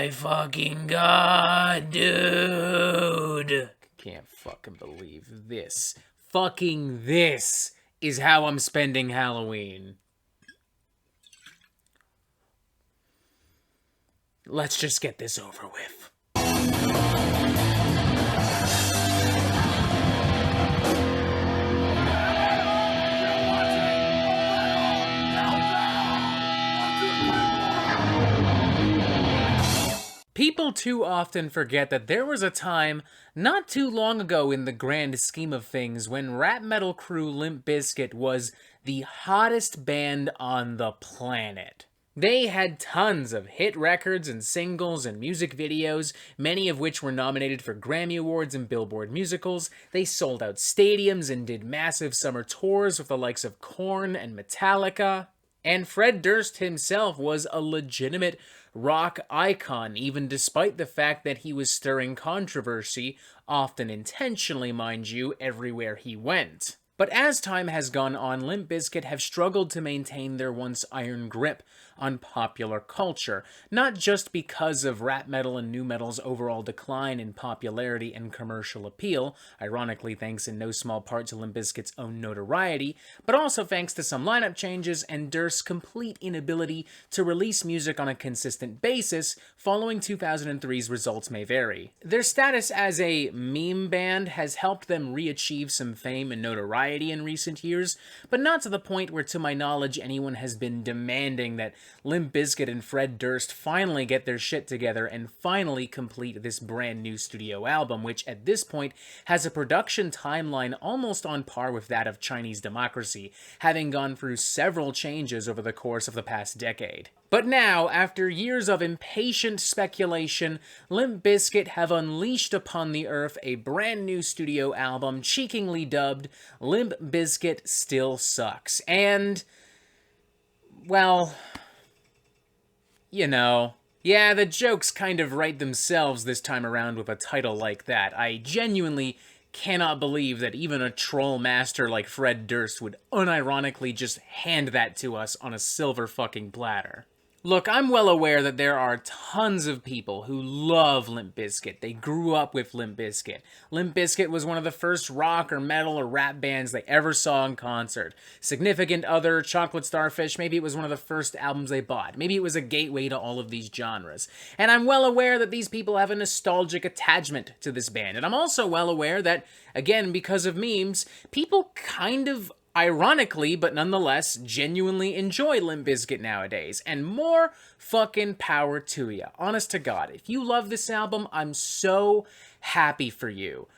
my fucking god, dude. Can't fucking believe this. Fucking this is how I'm spending Halloween. Let's just get this over with. People too often forget that there was a time, not too long ago in the grand scheme of things, when rap metal crew Limp Bizkit was the hottest band on the planet. They had tons of hit records and singles and music videos, many of which were nominated for Grammy Awards and Billboard musicals. They sold out stadiums and did massive summer tours with the likes of Korn and Metallica. And Fred Durst himself was a legitimate rock icon, even despite the fact that he was stirring controversy, often intentionally, mind you, everywhere he went. But as time has gone on, Limp Bizkit have struggled to maintain their once iron grip on popular culture, not just because of rap metal and nu metal's overall decline in popularity and commercial appeal, ironically thanks in no small part to Limp Bizkit's own notoriety, but also thanks to some lineup changes and Durst's complete inability to release music on a consistent basis following 2003's Results May Vary. Their status as a meme band has helped them re-achieve some fame and notoriety in recent years, but not to the point where, to my knowledge, anyone has been demanding that Limp Bizkit and Fred Durst finally get their shit together and finally complete this brand new studio album, which at this point has a production timeline almost on par with that of Chinese democracy, having gone through several changes over the course of the past decade. But now, after years of impatient speculation, Limp Bizkit have unleashed upon the earth a brand new studio album cheekily dubbed Limp Bizkit Still Sucks. And, well, you know, yeah, the jokes kind of write themselves this time around with a title like that. I genuinely cannot believe that even a troll master like Fred Durst would unironically just hand that to us on a silver fucking platter. Look, I'm well aware that there are tons of people who love Limp Bizkit. They grew up with Limp Bizkit. Limp Bizkit was one of the first rock or metal or rap bands they ever saw in concert. Significant Other, Chocolate Starfish, maybe it was one of the first albums they bought. Maybe it was a gateway to all of these genres. And I'm well aware that these people have a nostalgic attachment to this band. And I'm also well aware that, again, because of memes, people kind of ironically, but nonetheless, genuinely enjoy Limp Bizkit nowadays, and more fucking power to ya. Honest to God, if you love this album, I'm so happy for you.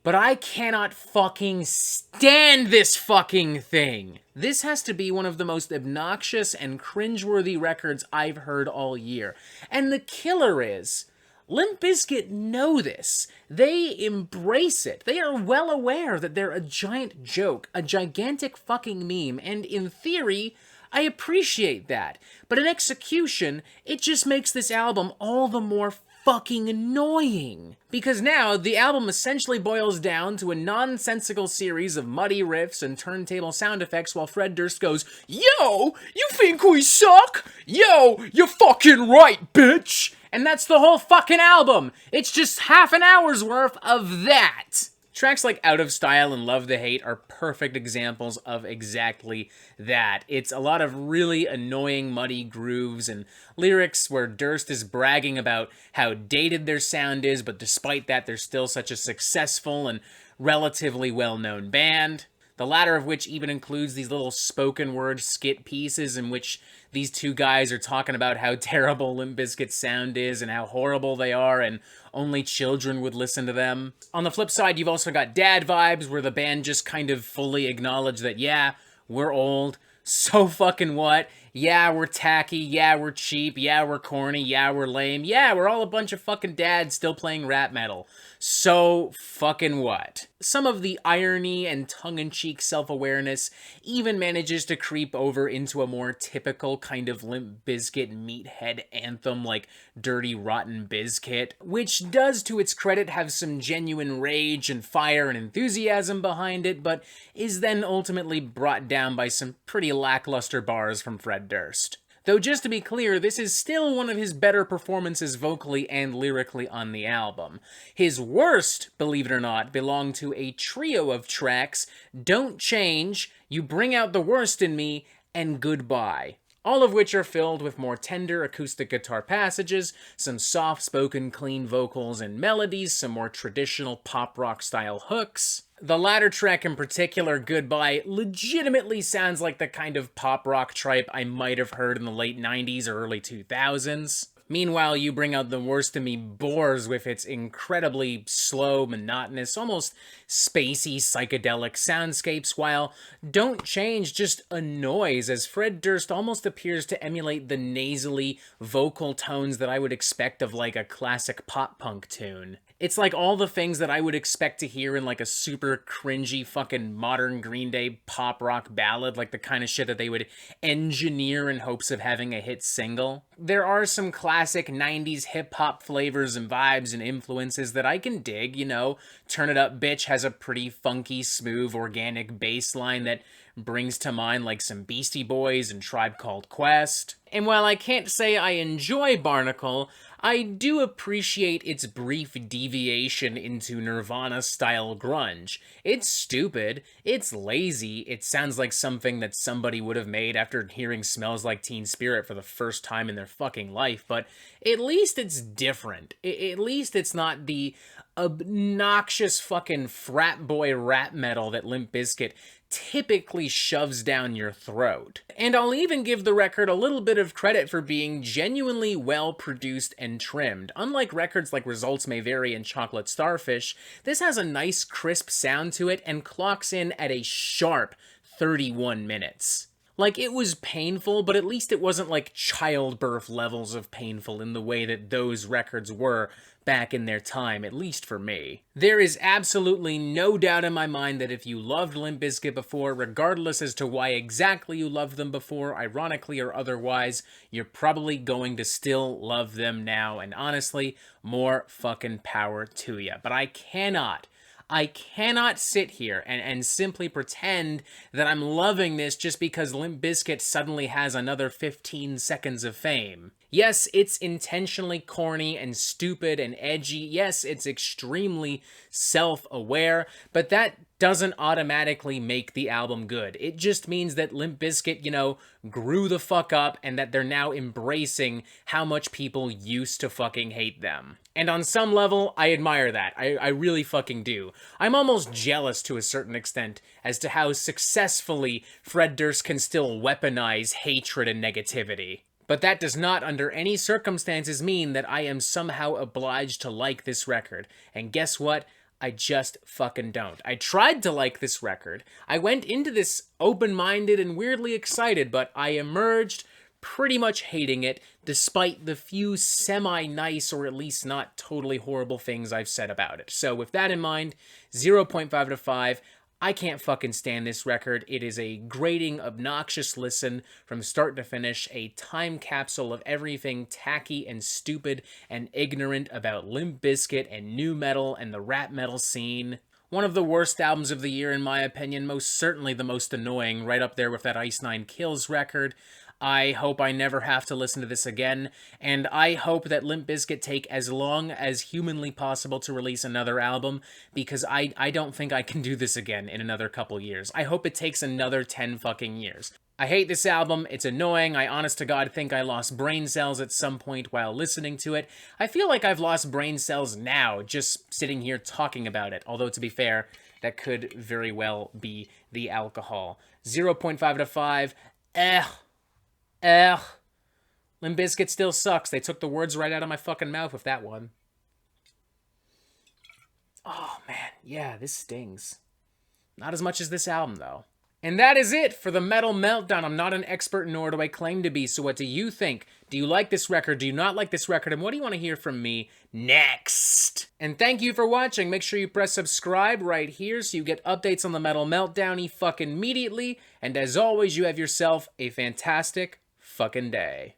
But I cannot fucking stand this fucking thing. This has to be one of the most obnoxious and cringeworthy records I've heard all year. And the killer is, Limp Bizkit know this. They embrace it. They are well aware that they're a giant joke, a gigantic fucking meme, and in theory, I appreciate that. But in execution, it just makes this album all the more fucking annoying. Because now, the album essentially boils down to a nonsensical series of muddy riffs and turntable sound effects while Fred Durst goes, "Yo, you think we suck? Yo, you're fucking right, bitch!" And that's the whole fucking album. It's just half an hour's worth of that. Tracks like Out of Style and Love the Hate are perfect examples of exactly that. It's a lot of really annoying muddy grooves and lyrics where Durst is bragging about how dated their sound is, but despite that they're still such a successful and relatively well-known band. The latter of which even includes these little spoken word skit pieces in which these two guys are talking about how terrible Limp Bizkit's sound is and how horrible they are and only children would listen to them. On the flip side, you've also got Dad Vibes, where the band just kind of fully acknowledge that, yeah, we're old, so fucking what? Yeah, we're tacky, yeah, we're cheap, yeah, we're corny, yeah, we're lame, yeah, we're all a bunch of fucking dads still playing rap metal. So fucking what? Some of the irony and tongue-in-cheek self-awareness even manages to creep over into a more typical kind of Limp Bizkit meathead anthem like Dirty Rotten Bizkit, which does, to its credit, have some genuine rage and fire and enthusiasm behind it, but is then ultimately brought down by some pretty lackluster bars from Fred Durst. Though just to be clear, this is still one of his better performances vocally and lyrically on the album. His worst, believe it or not, belonged to a trio of tracks, Don't Change, You Bring Out the Worst in Me, and Goodbye. All of which are filled with more tender acoustic guitar passages, some soft-spoken clean vocals and melodies, some more traditional pop-rock style hooks. The latter track in particular, Goodbye, legitimately sounds like the kind of pop-rock tripe I might have heard in the late 90s or early 2000s. Meanwhile, You Bring Out the Worst in Me bores with its incredibly slow, monotonous, almost spacey, psychedelic soundscapes, while Don't Change just annoys, as Fred Durst almost appears to emulate the nasally vocal tones that I would expect of like a classic pop-punk tune. It's like all the things that I would expect to hear in like a super cringy fucking modern Green Day pop rock ballad, like the kind of shit that they would engineer in hopes of having a hit single. There are some classic 90s hip-hop flavors and vibes and influences that I can dig, you know. Turn It Up Bitch has a pretty funky, smooth, organic bass line that brings to mind like some Beastie Boys and Tribe Called Quest. And while I can't say I enjoy Barnacle, I do appreciate its brief deviation into Nirvana-style grunge. It's stupid, it's lazy, it sounds like something that somebody would have made after hearing Smells Like Teen Spirit for the first time in their fucking life, but at least it's different. At least it's not the obnoxious fucking frat boy rap metal that Limp Bizkit typically shoves down your throat. And I'll even give the record a little bit of credit for being genuinely well produced and trimmed. Unlike records like Results May Vary and Chocolate Starfish, this has a nice crisp sound to it and clocks in at a sharp 31 minutes. Like, it was painful, but at least it wasn't like childbirth levels of painful in the way that those records were back in their time, at least for me. There is absolutely no doubt in my mind that if you loved Limp Bizkit before, regardless as to why exactly you loved them before, ironically or otherwise, you're probably going to still love them now, and honestly, more fucking power to you. But I cannot sit here and simply pretend that I'm loving this just because Limp Bizkit suddenly has another 15 seconds of fame. Yes, it's intentionally corny and stupid and edgy. Yes, it's extremely self-aware, but that doesn't automatically make the album good. It just means that Limp Bizkit, you know, grew the fuck up and that they're now embracing how much people used to fucking hate them. And on some level, I admire that. I really fucking do. I'm almost jealous to a certain extent as to how successfully Fred Durst can still weaponize hatred and negativity. But that does not, under any circumstances, mean that I am somehow obliged to like this record. And guess what? I just fucking don't. I tried to like this record. I went into this open-minded and weirdly excited, but I emerged pretty much hating it, despite the few semi-nice or at least not totally horrible things I've said about it. So with that in mind, 0.5 out of 5. I can't fucking stand this record. It is a grating, obnoxious listen from start to finish, a time capsule of everything tacky and stupid and ignorant about Limp Bizkit and nu metal and the rap metal scene. One of the worst albums of the year in my opinion, most certainly the most annoying, right up there with that Ice Nine Kills record. I hope I never have to listen to this again, and I hope that Limp Bizkit take as long as humanly possible to release another album, because I don't think I can do this again in another couple years. I hope it takes another 10 fucking years. I hate this album, it's annoying, I honest to God think I lost brain cells at some point while listening to it. I feel like I've lost brain cells now, just sitting here talking about it, although to be fair, that could very well be the alcohol. 0.5 out of 5, Limp Bizkit still sucks. They took the words right out of my fucking mouth with that one. Oh, man. Yeah, this stings. Not as much as this album, though. And that is it for the Metal Meltdown. I'm not an expert, nor do I claim to be, so what do you think? Do you like this record? Do you not like this record? And what do you want to hear from me next? And thank you for watching. Make sure you press subscribe right here so you get updates on the Metal Meltdown fucking immediately. And as always, you have yourself a fantastic fucking day.